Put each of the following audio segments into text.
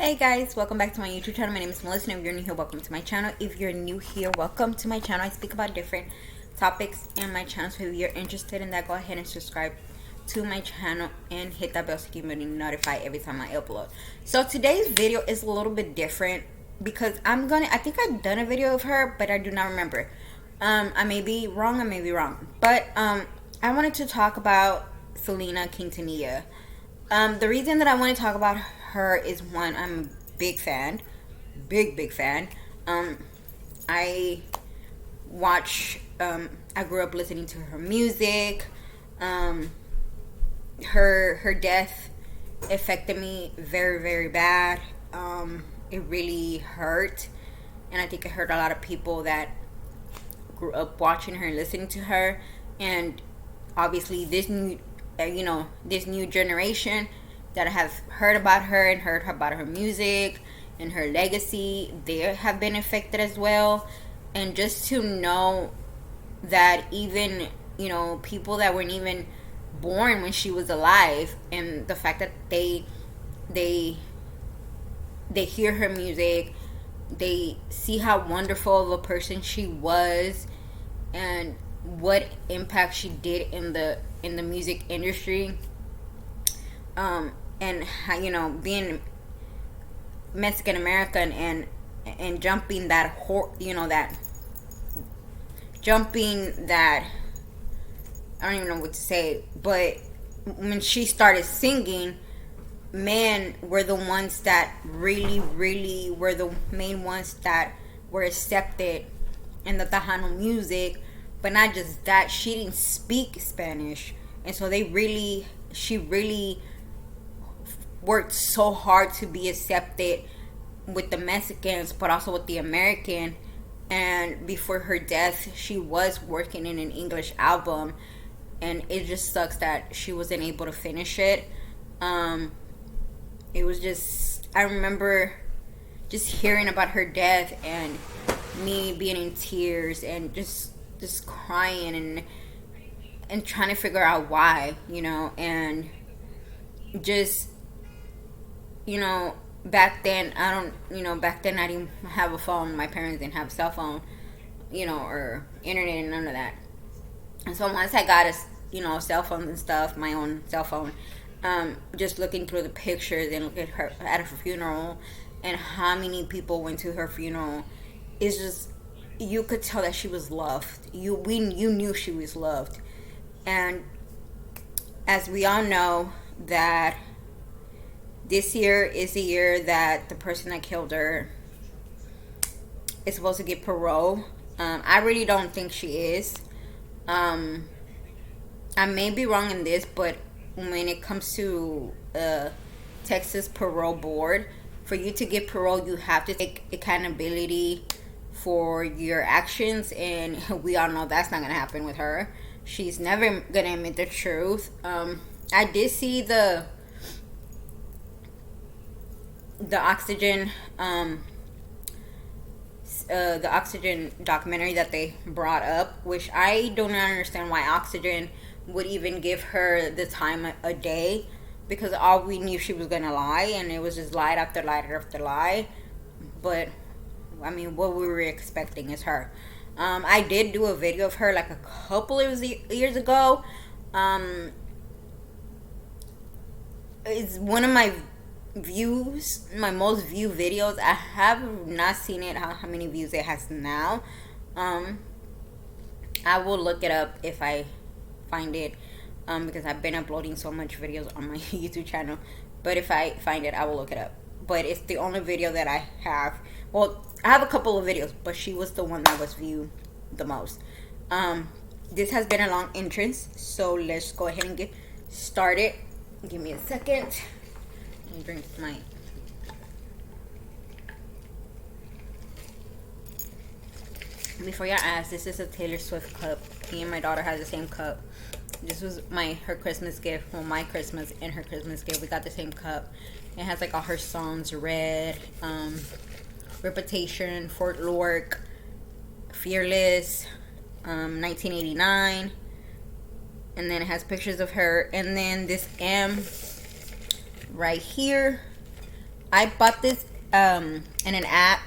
Hey guys, welcome back to my YouTube channel. My name is Melissa, and if you're new here, welcome to my channel. If you're new here, welcome to my channel. I speak about different topics in my channel, so if you're interested in that, go ahead and subscribe to my channel and hit that bell so you can be notified every time I upload. So today's video is a little bit different because I think I've done a video of her, but I do not remember. I may be wrong, but I wanted to talk about Selena Quintsnilla. The reason that I want to talk about her is, one, I'm a big fan, big fan. I grew up listening to her music. Her death affected me very bad. It really hurt, and I think it hurt a lot of people that grew up watching her and listening to her. And obviously this new generation that have heard about her and heard about her music and her legacy, they have been affected as well. And just to know that even people that weren't even born when she was alive, and the fact that they hear her music, they see how wonderful of a person she was and what impact she did in the music industry, and how, being Mexican American and jumping that I don't even know what to say, but when she started singing, men were the ones that really were the main ones that were accepted in the Tejano music. But not just that, she didn't speak Spanish, and so she really worked so hard to be accepted with the Mexicans, but also with the American. And before her death, she was working in an English album, and it just sucks that she wasn't able to finish it. It was just, I remember just hearing about her death and me being in tears and just crying and trying to figure out why, and just, back then I didn't have a phone. My parents didn't have a cell phone, or internet and none of that. And so once I got a cell phone and stuff, my own cell phone, just looking through the pictures and look at her at her funeral and how many people went to her funeral, it's just, you could tell that she was loved. You knew she was loved. And as we all know, that this year is the year that the person that killed her is supposed to get parole. I really don't think she is. I may be wrong in this, but when it comes to Texas parole board, for you to get parole, you have to take accountability for your actions, and we all know that's not gonna happen with her. She's never gonna admit the truth. I did see the oxygen documentary that they brought up, which I do not understand why Oxygen would even give her the time a day, because all we knew, she was gonna lie, and it was just lie after lie after lie. But I mean, what we were expecting is her. I did do a video of her like a couple of years ago. It's one of my most viewed videos. I have not seen it, how many views it has now. I will look it up if I find it, because I've been uploading so much videos on my YouTube channel. But if I find it, I will look it up. But it's the only video that I have. Well, I have a couple of videos, but she was the one that was viewed the most. This has been a long entrance, so let's go ahead and get started. Give me a second. Let me drink my... Before y'all ask, this is a Taylor Swift cup. Me and my daughter has the same cup. This was her Christmas gift. Well, my Christmas and her Christmas gift. We got the same cup. It has like all her songs: Red, Reputation, Fort Lork, Fearless, 1989. And then it has pictures of her. And then this M right here, I bought this in an app,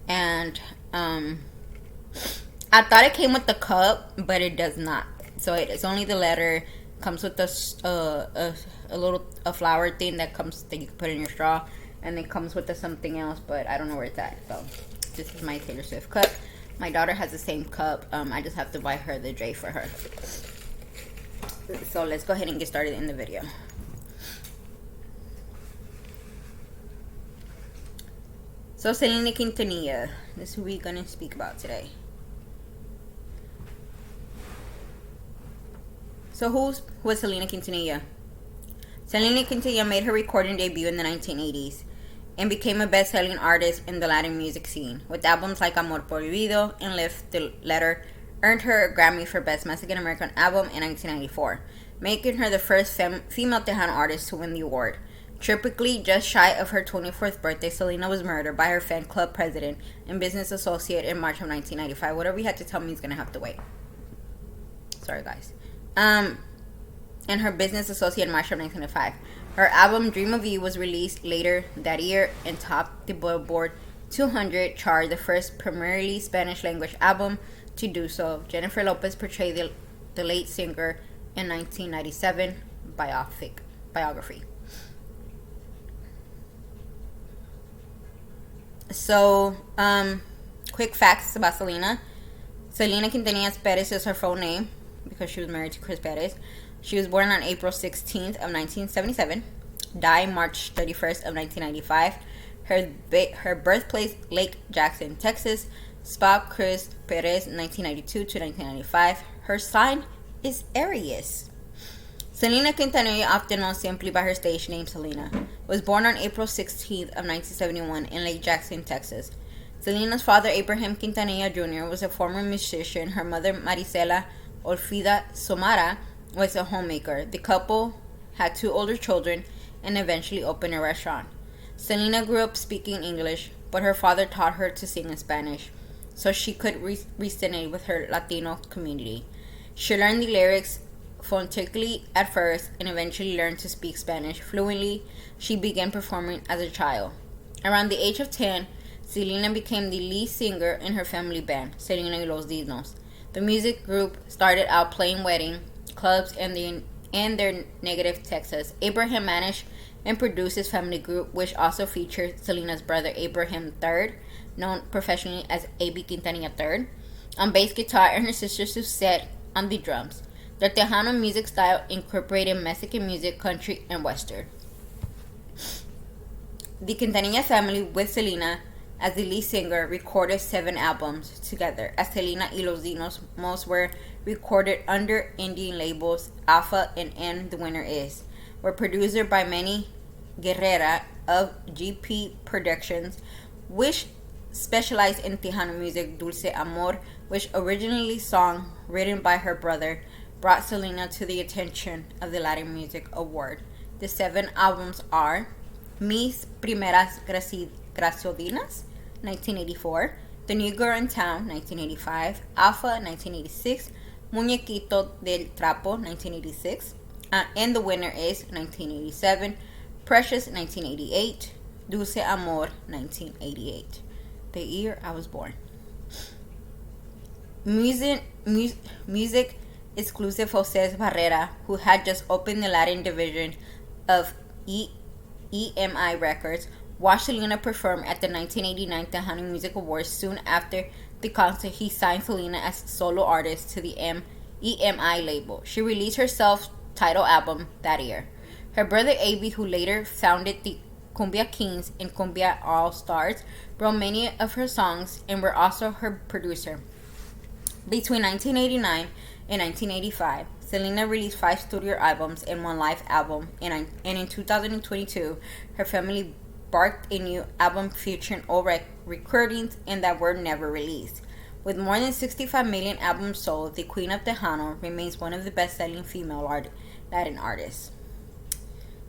and I thought it came with the cup, but it does not. So it's only the letter. Comes with a little flower thing that you can put in your straw, and it comes with something else, but I don't know where it's at. So this is my Taylor Swift cup. My daughter has the same cup. I just have to buy her the J for her. So let's go ahead and get started in the video. So Selena Quintanilla, this is who we're gonna speak about today. So who was Selena Quintanilla? Selena Quintanilla made her recording debut in the 1980s and became a best-selling artist in the Latin music scene, with albums like Amor Prohibido and Lift the Letter. Earned her a Grammy for Best Mexican American Album in 1994, making her the first female Tejano artist to win the award. Typically just shy of her 24th birthday, Selena was murdered by her fan club president and business associate in March of 1995. Whatever you had to tell me is going to have to wait. Sorry, guys. And her business associate in March of 1995. Her album Dream of You was released later that year and topped the Billboard 200 chart, the first primarily Spanish language album to do so. Jennifer Lopez portrayed the late singer in 1997 biography. So, quick facts about Selena. Selena Quintanilla Perez is her full name because she was married to Chris Perez. She was born on April 16th of 1977, died March 31st of 1995. Her birthplace, Lake Jackson, Texas. Spock Chris Perez, 1992 to 1995. Her sign is Aries. Selena Quintanilla, often known simply by her stage name Selena, was born on April 16th of 1971 in Lake Jackson, Texas. Selena's father, Abraham Quintanilla Jr., was a former musician. Her mother, Marisela Olfida Somara, was a homemaker. The couple had 2 older children and eventually opened a restaurant. Selena grew up speaking English, but her father taught her to sing in Spanish so she could resonate with her Latino community. She learned the lyrics phonetically at first and eventually learned to speak Spanish fluently. She began performing as a child. Around the age of 10, Selena became the lead singer in her family band, Selena y los Dinos. The music group started out playing wedding clubs in their native Texas. Abraham managed and produced his family group, which also featured Selena's brother Abraham III, known professionally as A.B. Quintanilla III, on bass guitar, and her sister Suzette on the drums. Their Tejano music style incorporated Mexican music, country, and western. The Quintanilla family, with Selena as the lead singer, recorded 7 albums together, as Selena y los Dinos. Most were recorded under Indian labels Alpha and N The Winner Is, were produced by Manny Guerrera of GP Productions, which specialized in Tejano music. Dulce Amor, which originally song written by her brother, brought Selena to the attention of the Latin Music Award. The 7 albums are Mis Primeras Graciodinas, 1984, The New Girl in Town, 1985, Alpha, 1986, Muñequito del Trapo, 1986, and The Winner Is, 1987, Precious, 1988, Dulce Amor, 1988, the year I was born. Music exclusive Jose Barrera, who had just opened the Latin division of EMI Records, watched Selena perform at the 1989 Tejano Music Awards. Soon after the concert, he signed Selena as solo artist to the EMI label. She released her self-titled album that year. Her brother A.B., who later founded the Cumbia Kings and Cumbia All Stars, wrote many of her songs and were also her producer. Between 1989 and 1985, Selena released 5 studio albums and 1 live album, and in 2022, her family barked a new album featuring old recordings and that were never released. With more than 65 million albums sold, the Queen of Tejano remains one of the best-selling female Latin artists.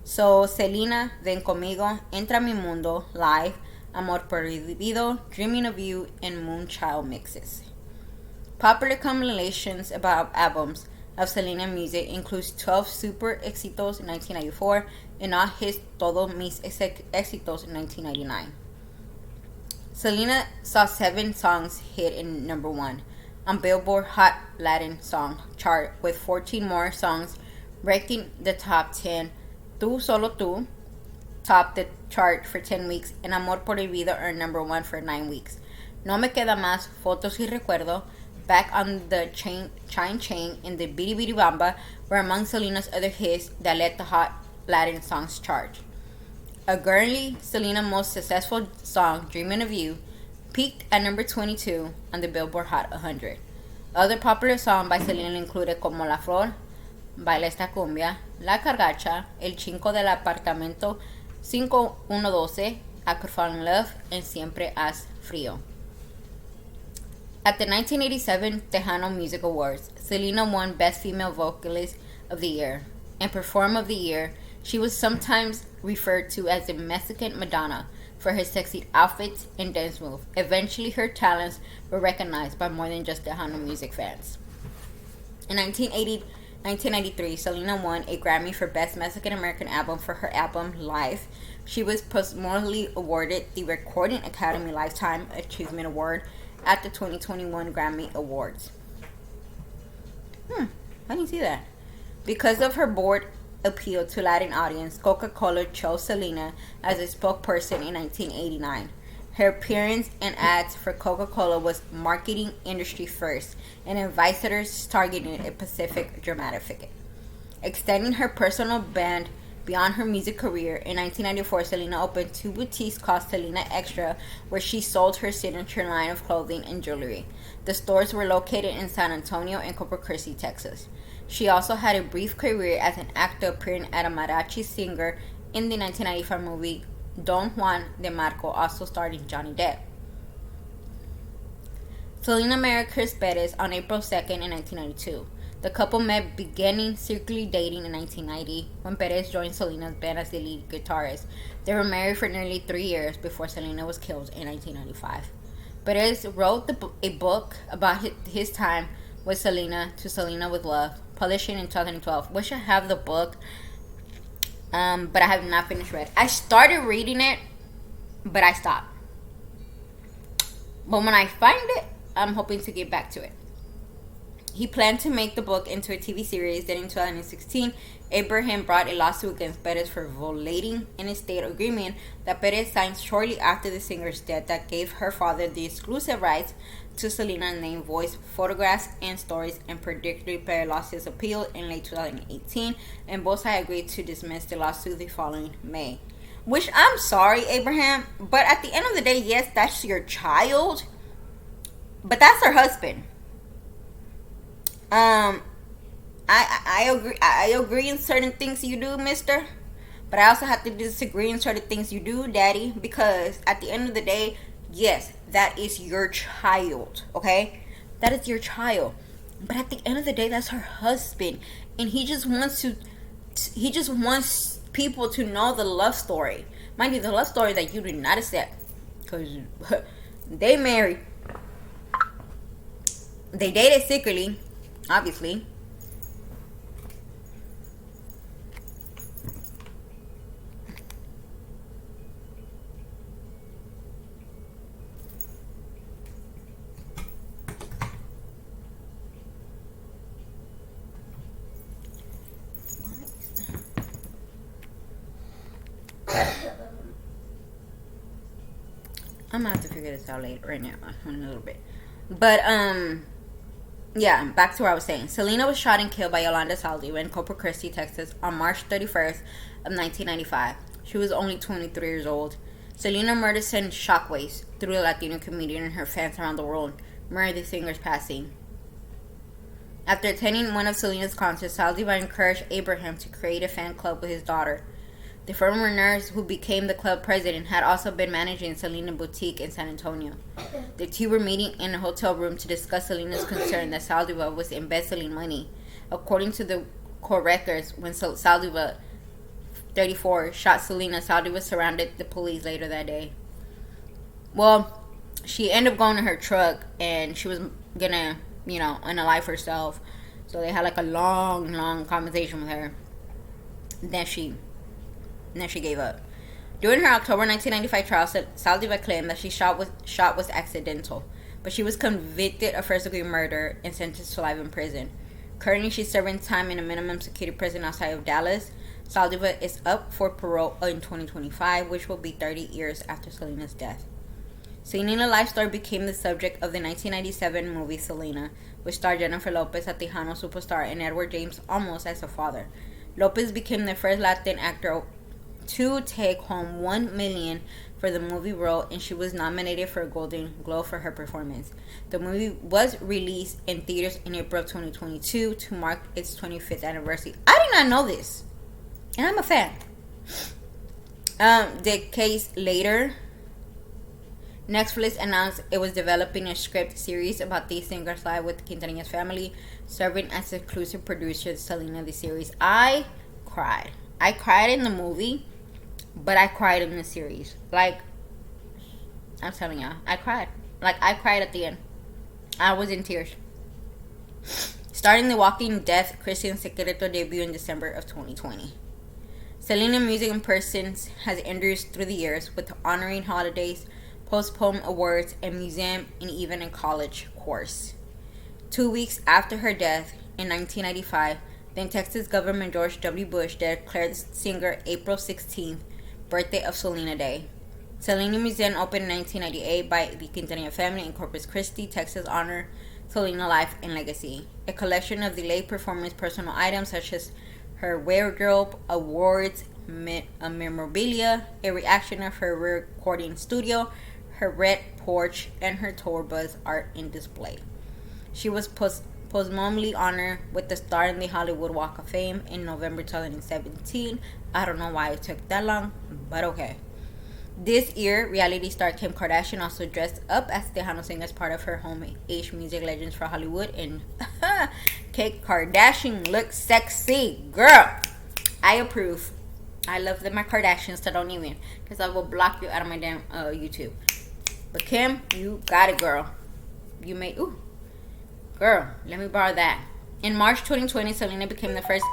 So, Selena, Ven Conmigo, Entra Mi Mundo, Live, Amor Prohibido, Dreaming of You, and Moonchild mixes. Popular compilations about albums of Selena music includes 12 Super Éxitos in 1994 and Not His Todos Mis Éxitos in 1999. Selena saw 7 songs hit in number 1 on Billboard Hot Latin Song chart, with 14 more songs breaking the top 10. Tú Solo Tú topped the chart for 10 weeks, and Amor Prohibido earned number 1 for 9 weeks. No Me Queda Más, Fotos y Recuerdo, Back on the Chain, and the Bidi Bidi Bamba were among Selena's other hits that led the Hot Latin Songs chart. Currently, Selena's most successful song, Dreaming of You, peaked at number 22 on the Billboard Hot 100. Other popular songs by Selena included Como la Flor, Baila esta cumbia, La Cargacha, El Chinco del Apartamento 5112, I Could Fall in Love, and Siempre Haz Frío. At the 1987 Tejano Music Awards, Selena won Best Female Vocalist of the Year and Performer of the Year. She was sometimes referred to as the Mexican Madonna for her sexy outfits and dance moves. Eventually, her talents were recognized by more than just Tejano music fans. In 1993, Selena won a Grammy for Best Mexican American Album for her album Live. She was posthumously awarded the Recording Academy Lifetime Achievement Award at the 2021 Grammy Awards. I didn't see that. Because of her broad appeal to Latin audience, Coca-Cola chose Selena as a spokesperson in 1989. Her appearance and ads for Coca-Cola was marketing industry first and advisors targeting a specific demographic. Extending her personal brand beyond her music career, in 1994, Selena opened 2 boutiques called Selena Extra, where she sold her signature line of clothing and jewelry. The stores were located in San Antonio and Corpus Christi, Texas. She also had a brief career as an actor, appearing as a mariachi singer in the 1995 movie Don Juan de Marco, also starring Johnny Depp. Selena married Chris Perez on April 2nd in 1992. The couple met beginning secretly dating in 1990 when Perez joined Selena's band as the lead guitarist. They were married for nearly 3 years before Selena was killed in 1995. Perez wrote a book about his time with Selena, To Selena with Love, publishing in 2012. Wish I have the book, but I have not finished read. I started reading it, but I stopped. But when I find it, I'm hoping to get back to it. He planned to make the book into a TV series. Then in 2016, Abraham brought a lawsuit against Perez for violating an estate agreement that Perez signed shortly after the singer's death that gave her father the exclusive rights to Selena's name, voice, photographs, and stories, and predictably Perez lost his appeal in late 2018, and both sides agreed to dismiss the lawsuit the following May. Which, I'm sorry, Abraham, but at the end of the day, yes, that's your child, but that's her husband. I agree in certain things you do, mister, but I also have to disagree in certain things you do, daddy, because at the end of the day, yes, that is your child, okay? That is your child. But at the end of the day, that's her husband, and he just wants people to know the love story. Mind you, the love story that you did not accept, because they married. They dated secretly, obviously. I'm gonna have to figure this out later, right now, in a little bit. But yeah, back to what I was saying. Selena was shot and killed by Yolanda Saldiva in Corpus Christi, Texas on March 31st of 1995. She was only 23 years old. Selena murder sent shockwaves through the Latino community and her fans around the world, married the singer's passing. After attending one of Selena's concerts, Saldiva encouraged Abraham to create a fan club with his daughter. The former nurse who became the club president had also been managing Selena Boutique in San Antonio. The two were meeting in a hotel room to discuss Selena's concern that Saldiva was embezzling money. According to the court records, when Saldiva, 34, shot Selena, Saldiva surrounded the police later that day. Well, she ended up going to her truck and she was gonna, unalive herself. So they had like a long, long conversation with her. Then she gave up. During her October 1995 trial, Saldivar claimed that she shot was accidental, but she was convicted of first-degree murder and sentenced to life in prison. Currently, she's serving time in a minimum security prison outside of Dallas. Saldivar is up for parole in 2025, which will be 30 years after Selena's death. Selena's life story became the subject of the 1997 movie Selena, which starred Jennifer Lopez as Tejano superstar and Edward James Olmos as a father. Lopez became the first Latin actor to take home $1 million for the movie role, and she was nominated for a Golden Globe for her performance. The movie was released in theaters in April of 2022 to mark its 25th anniversary. I did not know this, and I'm a fan. Decades later, Netflix announced it was developing a script series about the singer's life with Quintsnilla's family, serving as exclusive producer of Selena the series. I cried. I cried in the movie, but I cried in the series. Like, I'm telling y'all, I cried. Like, I cried at the end. I was in tears. Starting the Walking Death Christian Secreto debut in December of 2020. Selena Music in Person has endured through the years with honoring holidays, postponed awards, and museum, and even a college course. 2 weeks after her death in 1995, then Texas Governor George W. Bush declared the singer April 16th birthday of Selena Day. Selena Museum opened in 1998 by the Quintsnilla family in Corpus Christi, Texas, honor Selena life and legacy. A collection of the late performer's personal items such as her wardrobe, awards, memorabilia, a reaction of her recording studio, her red porch, and her tour bus are in display. She was posthumously honored with the star in the Hollywood Walk of Fame in November 2017. I don't know why it took that long, but okay. This year, reality star Kim Kardashian also dressed up as Tejano singer as part of her home-age music legends for Hollywood, and Kate Kardashian looks sexy, girl. I approve. I love my Kardashians, so don't even, because I will block you out of my damn YouTube. But Kim, you got it, girl. You made, ooh. Girl, let me borrow that. In March 2020, Selena became the first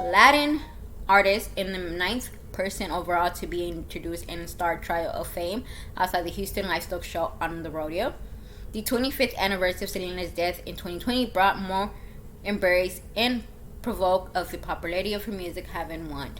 Latin artist in the 9th person overall to be introduced in Star Trial of Fame outside the Houston Livestock Show on the rodeo. The 25th anniversary of Selena's death in 2020 brought more embrace and provoke of the popularity of her music having won.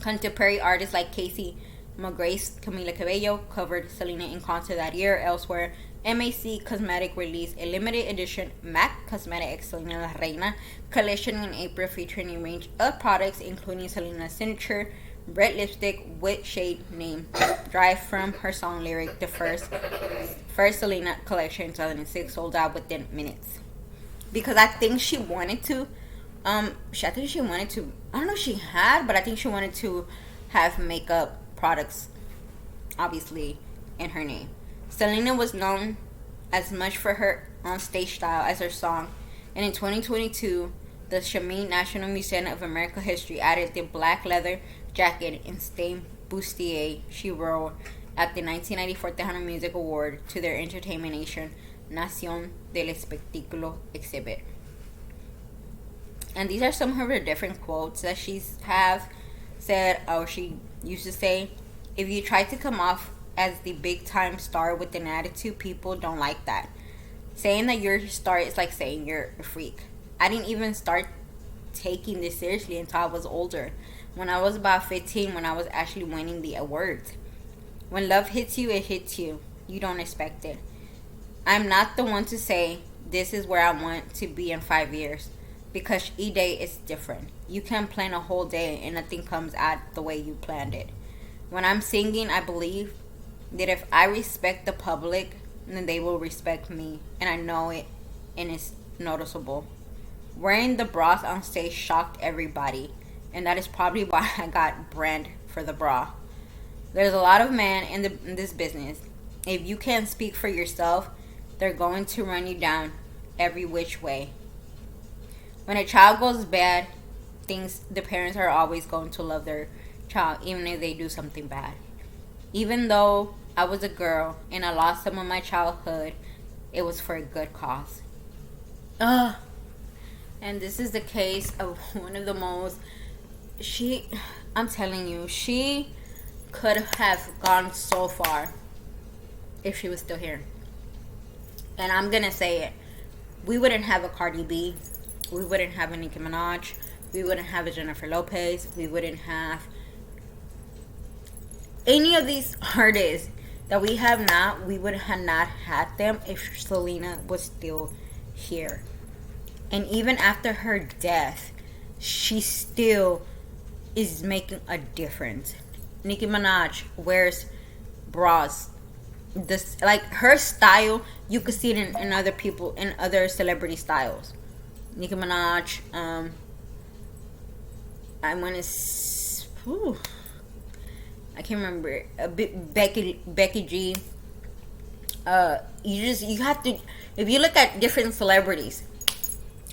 Contemporary artists like Casey Musgraves, Camila Cabello covered Selena in concert that year. Elsewhere, MAC Cosmetic released a limited edition MAC Cosmetic X Selena La Reina collection in April featuring a range of products including Selena's signature red lipstick with shade name derived from her song lyric. The first Selena collection in 2006 sold out within minutes. Because I think she wanted to, I don't know if she had, but I think she wanted to have makeup products, obviously, in her name. Selena was known as much for her on-stage style as her song, and in 2022, the Chamonix National Museum of American History added the black leather jacket and stained bustier she wore at the 1994 Tejano Music Award to their Entertainment Nation Nación del Espectáculo exhibit. And these are some of her different quotes that she's said, or she used to say. If you try to come off as the big time star with an attitude, people don't like that. Saying that you're a star is like saying you're a freak. I didn't even start taking this seriously until I was older. When I was about 15, when I was actually winning the awards. When love hits you, it hits you. You don't expect it. I'm not the one to say this is where I want to be in 5 years. Because each day is different. You can plan a whole day and nothing comes out the way you planned it. When I'm singing, I believe that if I respect the public, then they will respect me. And I know it, and it's noticeable. Wearing the bras on stage shocked everybody. And that is probably why I got brand for the bra. There's a lot of men in this business. If you can't speak for yourself, they're going to run you down every which way. When a child goes bad, the parents are always going to love their child, even if they do something bad. Even though I was a girl and I lost some of my childhood, it was for a good cause. And this is the case of one of the most, I'm telling you, she could have gone so far if she was still here. And I'm gonna say it. We wouldn't have a Cardi B. We wouldn't have a Nicki Minaj. We wouldn't have a Jennifer Lopez. We wouldn't have any of these artists that we have now. We would have not had them if Selena was still here. And even after her death, she still is making a difference. Nicki Minaj wears bras. This, like, her style, you could see it in other people, in other celebrity styles. Nicki Minaj, I want to, I can't remember. A bit Becky G. You have to, if you look at different celebrities,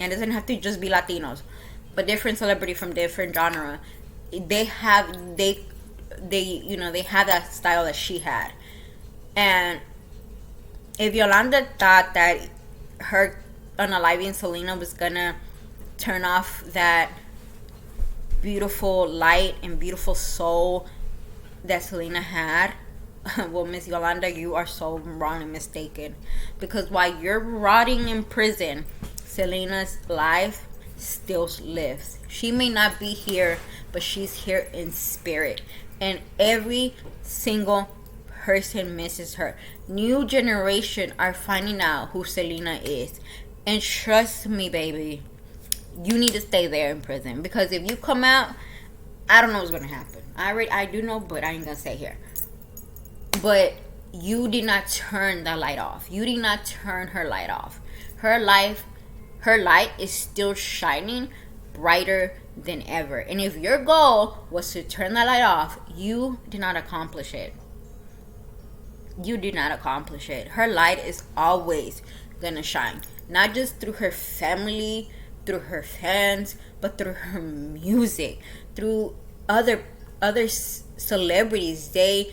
and it doesn't have to just be Latinos, but different celebrity from different genre, they have that style that she had. And if Yolanda thought that her unaliving Selena was gonna turn off that beautiful light and beautiful soul that Selena had, well, Miss Yolanda, you are so wrong and mistaken. Because while you're rotting in prison, Selena's life still lives. She may not be here, but she's here in spirit. And every single person misses her. New generation are finding out who Selena is. And trust me, baby, you need to stay there in prison. Because if you come out, I don't know what's going to happen. I do know, but I ain't going to say here. But you did not turn the light off. You did not turn her light off. Her light is still shining brighter than ever. And if your goal was to turn that light off, you did not accomplish it. You did not accomplish it. Her light is always going to shine. Not just through her family, through her fans, but through her music, through other celebrities. They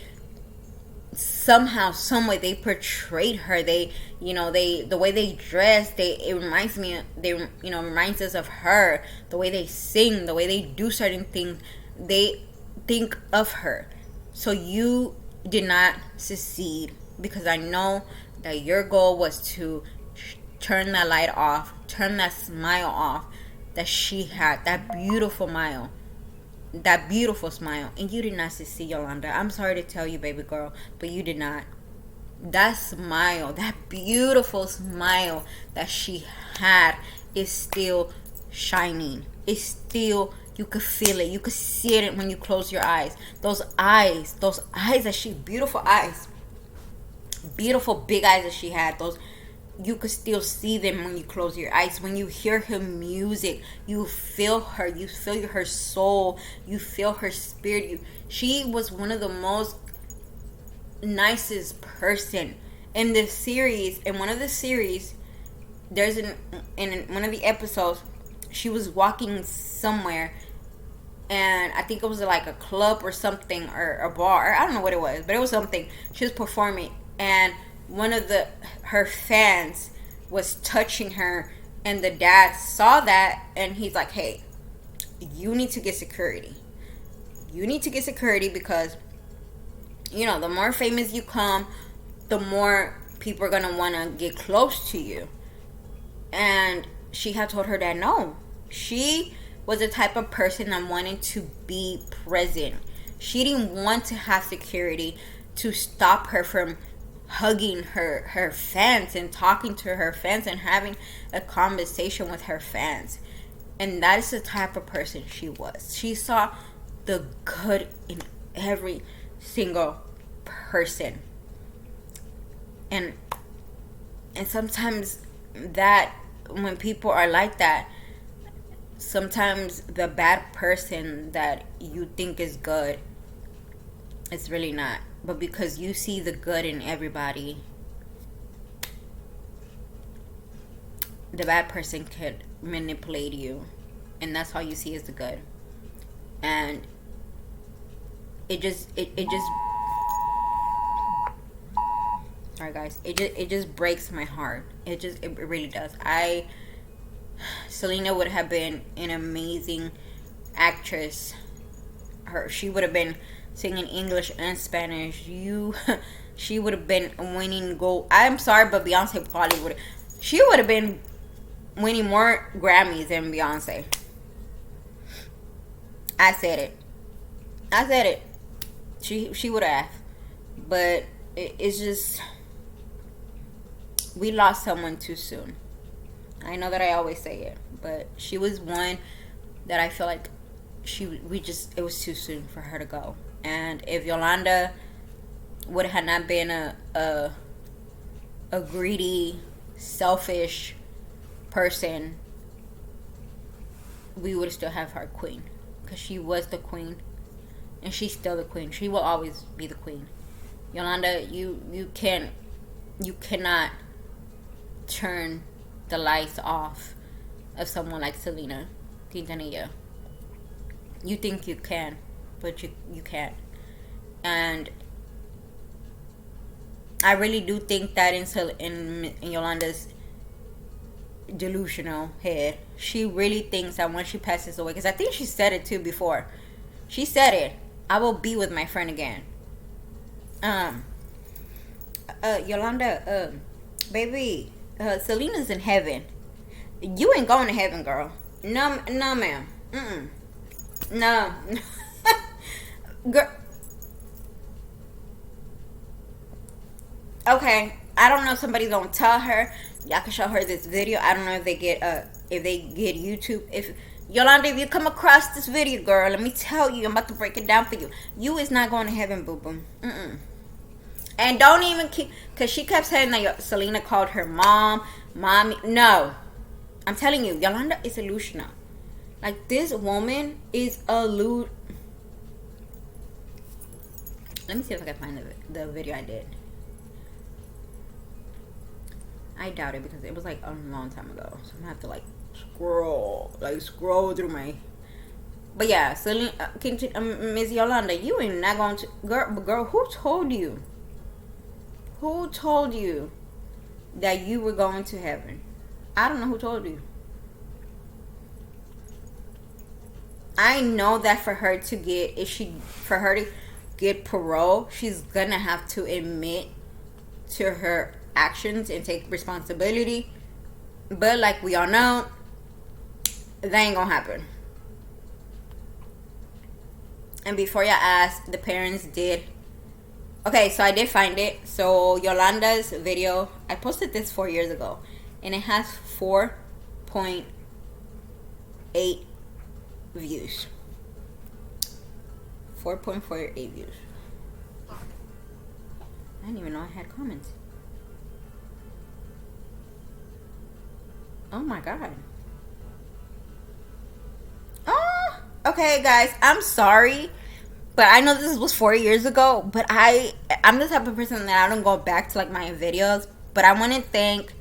somehow, some way, they portrayed her. The way they dress, it reminds us of her. The way they sing, the way they do certain things, they think of her. So you did not succeed, because I know that your goal was to turn that light off, turn that smile off that she had, that beautiful smile, and you did not succeed, Yolanda. I'm sorry to tell you, baby girl, but you did not. That smile, that beautiful smile that she had, is still shining. It's still, you could feel it, you could see it when you close your eyes. Those eyes that she, beautiful eyes, beautiful big eyes that she had, those, you could still see them when you close your eyes. When you hear her music, you feel her. You feel her soul. You feel her spirit. She was one of the most nicest person in the series. In one of the series, in one of the episodes, she was walking somewhere, and I think it was like a club or something, or a bar. I don't know what it was, but it was something. She was performing, and one of her fans was touching her, and the dad saw that, and he's like, hey, you need to get security. You need to get security, because the more famous you come, the more people are going to want to get close to you. And she had told her dad no. She was the type of person that wanted to be present. She didn't want to have security to stop her from hugging her fans and talking to her fans and having a conversation with her fans. And that is the type of person she was. She saw the good in every single person. And sometimes that, when people are like that, sometimes the bad person that you think is good, it's really not. But because you see the good in everybody, the bad person could manipulate you, and that's all you see is the good. And it just sorry guys, it just breaks my heart. It really does. Selena would have been an amazing actress. She would have been singing English and Spanish. She would have been winning gold. I'm sorry, but Beyonce probably would. She would have been winning more Grammys than Beyonce. I said it. I said it. She would have, but it's just we lost someone too soon. I know that I always say it, but she was one that I feel like it was too soon for her to go. And if Yolanda would have not been a greedy, selfish person, we would still have her queen, because she was the queen, and she's still the queen. She will always be the queen. Yolanda, you cannot turn the lights off of someone like Selena Quintanilla. You think you can, but you can't. And I really do think that in Yolanda's delusional head, she really thinks that when she passes away, because I think she said it too before. She said it. I will be with my friend again. Yolanda, baby, Selena's in heaven. You ain't going to heaven, girl. No, ma'am. No. Girl. Okay, I don't know if somebody's gonna tell her. Y'all can show her this video. I don't know if they get YouTube. If Yolanda, if you come across this video, girl, let me tell you, I'm about to break it down for you. You is not going to heaven, boo boo. And don't even keep, because she kept saying that Selena called her mommy. No, I'm telling you, Yolanda is delusional. Like, this woman is Let me see if I can find the video I did. I doubt it, because it was like a long time ago. So I'm gonna have to like scroll through my. But yeah, Selena, Miss Yolanda, you ain't not going to girl. Who told you? Who told you that you were going to heaven? I don't know who told you. I know that for her to get parole, she's gonna have to admit to her actions and take responsibility. But like we all know, that ain't gonna happen. And before y'all ask, the parents did. Okay, so I did find it. So Yolanda's video, I posted this 4 years ago, and it has 4.8 views. 4.48 views. I didn't even know I had comments. Oh my god. Oh, okay, guys. I'm sorry, but I know this was 4 years ago. But I'm the type of person that I don't go back to like my videos. But I want to thank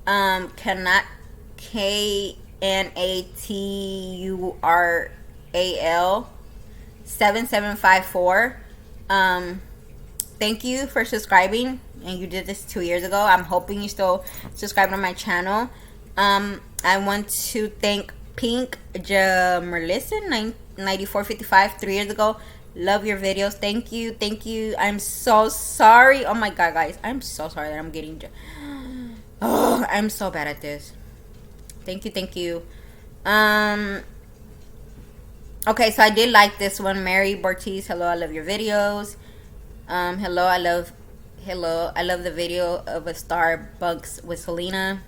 KNATURAL 7754. Thank you for subscribing, and you did this 2 years ago. I'm hoping you still subscribe to my channel. I want to thank Pink Jamerlison 9455 3 years ago. Love your videos. Thank you. I'm so sorry. Oh my god, guys, I'm so sorry that I'm getting I'm so bad at this. Thank you. Okay, so I did like this one. Mary Bortiz, hello, I love your videos. Hello, I love the video of a Starbucks with Selena.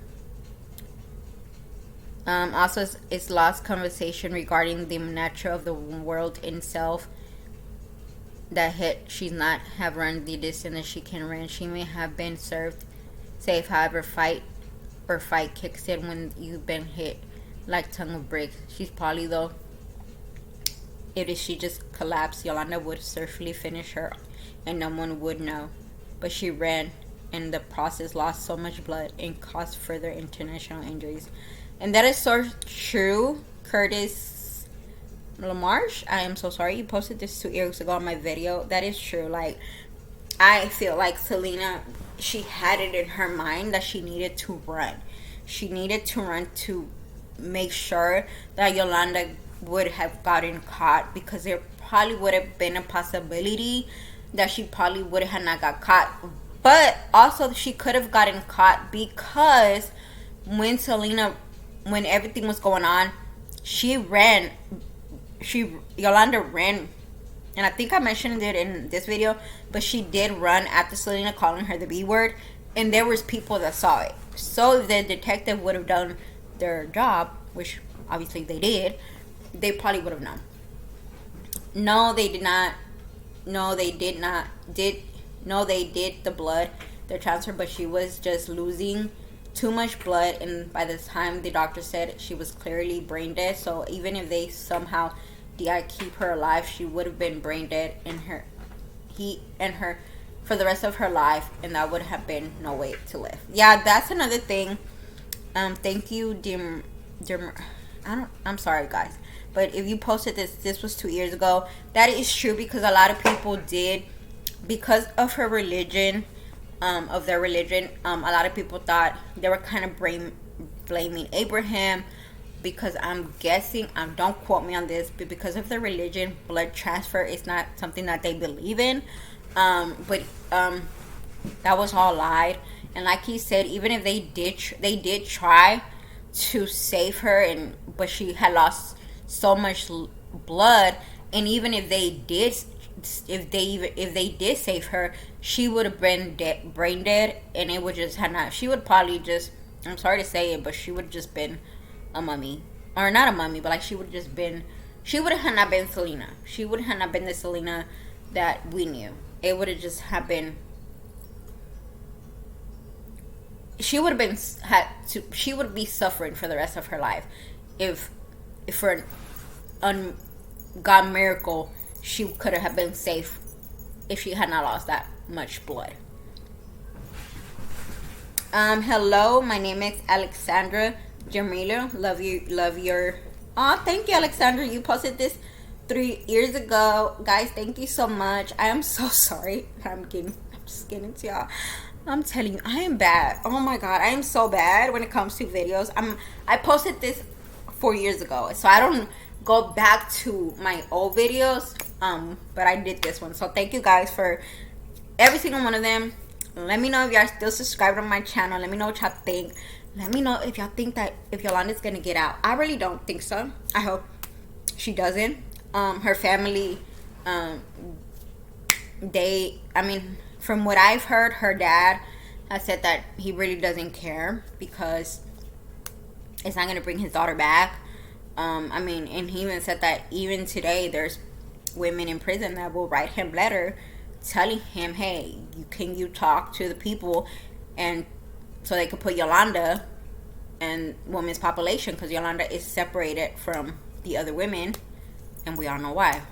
Also, it's lost conversation regarding the nature of the world itself. That hit, she's not have run the distance that she can run. She may have been served safe, however, fight kicks in when you've been hit like tongue of bricks. She's probably though. If she just collapsed, Yolanda would certainly finish her, and no one would know. But she ran, and in the process lost so much blood and caused further international injuries. And that is so true. Curtis Lamarche, I am so sorry. You posted this 2 years ago on my video. That is true. Like, I feel like Selena, she had it in her mind that she needed to run. She needed to run to make sure that Yolanda would have gotten caught, because there probably would have been a possibility that she probably would have not got caught. But also she could have gotten caught because when when everything was going on, Yolanda ran, and I think I mentioned it in this video, but she did run after Selena, calling her the B word, and there was people that saw it. So if the detective would have done their job, which obviously they did, they probably would have known. No, they did not. No, they did not. They did the blood, the transfer, but she was just losing too much blood, and by the time the doctor said she was clearly brain dead. So even if they somehow did keep her alive, she would have been brain dead for the rest of her life, and that would have been no way to live. Yeah, that's another thing. Thank you, dear. I'm sorry, guys, but if you posted this was 2 years ago. That is true, because a lot of people did, because of her religion, of their religion. A lot of people thought they were kind of blaming Abraham, because I'm guessing, don't quote me on this, but because of their religion, blood transfer is not something that they believe in. But that was all lied. And like he said, even if they did try to save her, but she had lost so much blood, and even if they did save her, she would have been brain dead, and it would just had not. She would probably just, I'm sorry to say it, but she would have just been a mummy, or not a mummy, but like she would have just been. She would have not been Selena. She would have not been the Selena that we knew. It would have just happened. She would have been she would be suffering for the rest of her life if for an God miracle she could have been safe if she had not lost that much blood. Hello, my name is Alexandra Jamila. Love your. Oh, thank you, Alexandra. You posted this 3 years ago, guys. Thank you so much. I am so sorry. I'm just getting to y'all. I'm telling you, I am bad. Oh my god, I am so bad when it comes to videos. I posted this 4 years ago, so I don't go back to my old videos. But I did this one, so thank you guys for every single one of them. Let me know if y'all still subscribed on my channel. Let me know what y'all think. Let me know if y'all think that if Yolanda's gonna get out. I really don't think so. I hope she doesn't. Her family, from what I've heard, her dad has said that he really doesn't care, because it's not gonna bring his daughter back. And he even said that even today there's women in prison that will write him letter telling him, hey, can you talk to the people, and so they could put Yolanda and women's population, because Yolanda is separated from the other women, and we all know why.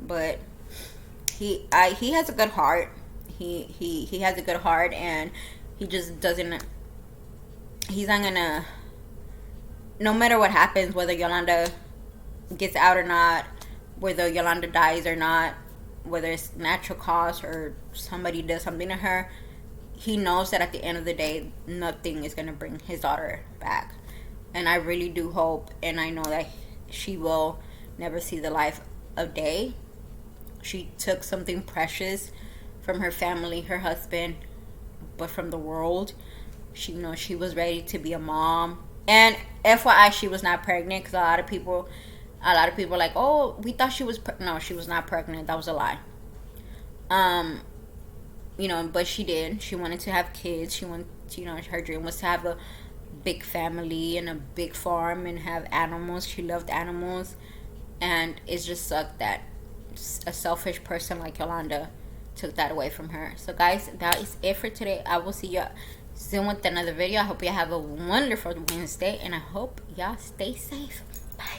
But he has a good heart. He has a good heart, and he just doesn't. He's not gonna. No matter what happens, whether Yolanda gets out or not, whether Yolanda dies or not, whether it's natural cause or somebody does something to her, he knows that at the end of the day, nothing is going to bring his daughter back. And I really do hope, and I know that she will never see the life of day. She took something precious from her family, her husband, but from the world. She was ready to be a mom. And FYI, she was not pregnant, because a lot of people are like, oh, we thought she was no, she was not pregnant. That was a lie. But she did. She wanted to have kids. She wanted, her dream was to have a big family and a big farm and have animals. She loved animals, and it just sucked that a selfish person like Yolanda took that away from her. So guys, that is it for today. I will see you soon with another video. I hope you have a wonderful Wednesday, and I hope y'all stay safe.